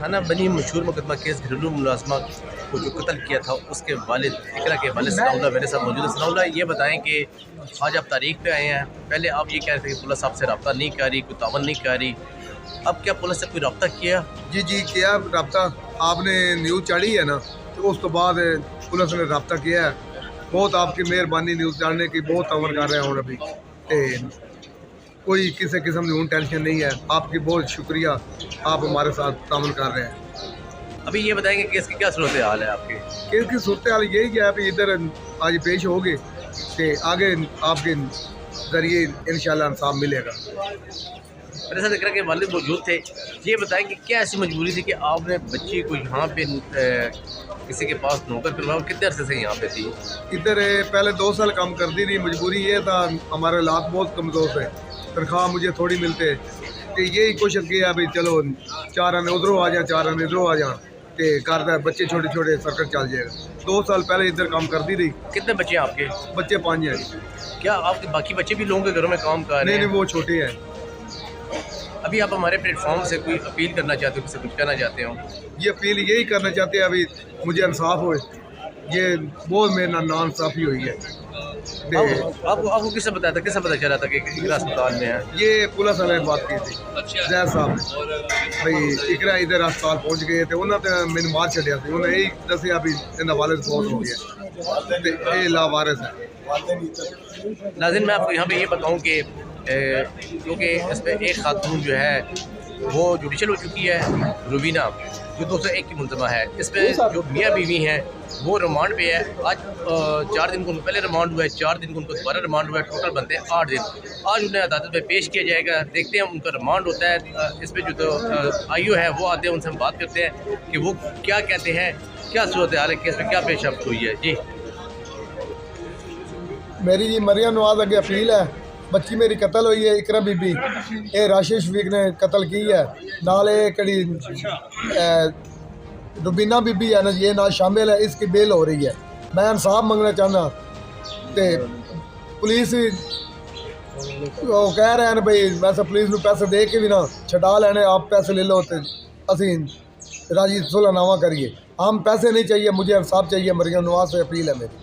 थाना बनी मशहूर मुकदमा केस घरेलू मुलाजमा को जो कत्ल किया था उसके वालिद इकरा के वालिद सनाउल्लाह मेरे साथ मौजूद है। सनाउल्लाह, ये बताएं कि आज आप तारीख पे आए हैं, पहले आप ये कह रहे थे कि पुलिस आपसे रब्ता नहीं कर रही, कोई तावन नहीं कर रही, अब क्या पुलिस से कोई रब्ता किया? जी किया रब्ता। आपने न्यूज़ चढ़ी है ना, तो उस तो बाद पुलिस ने रब्ता किया है। बहुत आपकी मेहरबानी न्यूज़ चढ़ने की, बहुत तावन कर रहे हैं। और अभी कोई किसी किस्म की हूँ टेंशन नहीं है। आपकी बहुत शुक्रिया, आप हमारे साथ तावन कर रहे हैं। अभी ये बताएंगे केस की क्या सूरत हाल है आपके? केस की सूरत हाल यही है अभी इधर आज पेश होगी कि आगे आपके ज़रिए इंशाल्लाह इंसाफ मिलेगा। मेरे साथ इकरा के वालिद मौजूद थे। ये बताएं कि क्या ऐसी मजबूरी थी कि आपने बच्ची को यहाँ पे किसी के पास नौकर करवाया? कितने अरसे से यहाँ पे थी? इधर पहले 2 साल काम करती थी। मजबूरी ये था, हमारे हालात बहुत कमज़ोर थे, तनख्वाह मुझे थोड़ी मिलते, तो यही कोशिश किया अभी चलो 4 आने उधरों आ जाए, 4 आने इधरों आ जाए, तो करता बच्चे छोटे छोटे सर्कट चल जाएगा। 2 साल पहले इधर काम करती थी। कितने बच्चे हैं आपके? बच्चे 5 हैं। क्या आपके बाकी बच्चे भी लोगों के घरों में काम कर रहे हैं? नहीं, वो छोटे हैं। अभी आप हमारे प्लेटफॉर्म से कोई अपील करना चाहते हो, किसी कुछ कहना चाहते हो? ये अपील यही करना चाहते हैं अभी मुझे इंसाफ हो। ये बहुत मेरे नाइंसाफ़ी हुई है। आपको किसने बताया था, किसने पता चला था कि इकरा अस्पताल में है? ये पुलिस वाले ने बात की थी, जैद साहब ने, भाई इकरा इधर अस्पताल पहुँच गए थे। उन्होंने मैंने मार छड़िया थे, उन्हें यही दसिया भी इन्हें वाले फोन हो गया, ये लावारिस है। नाज़रीन, मैं आपको यहाँ पे ये बताऊँ कि क्योंकि इसमें एक खातून जो है वो जुडिशल हो चुकी है, रुबीना, जो 201 की मुलज़मा है। इसमें जो मियाँ बीवी हैं वो रिमांड पे है। आज 4 दिन को उनको पहले रिमांड हुआ है, 4 दिन को उनको दोबारा रिमांड हुआ है, टोटल बनते हैं 8 दिन। आज उन्हें अदालत में पेश किया जाएगा, देखते हैं उनका रिमांड होता है। इसमें जो तो आईओ है वो आते हैं, उनसे हम बात करते हैं कि वो क्या कहते हैं, क्या सूरत हाल है, केस में क्या पेशरफ्त हुई है। जी मेरी जी मरियम नवाज अगे अपील है। बच्ची मेरी कत्ल हुई है, इकरा बीबी, ये राशिद शफीक ने कत्ल की है। नाल कड़ी रुबीना बीबी है ना, ये नाल शामिल है, इसकी बेल हो रही है। मैं इंसाफ मंगना चाहना। तो पुलिस वो कह रहे हैं भाई वैसे पुलिस में पैसे दे के भी ना छड़ा लेने, आप पैसे ले लो तो असी राजी सुलहनामा करिए। हम पैसे नहीं चाहिए, मुझे इंसाफ चाहिए। मरियम नवाज से अपील है मेरी।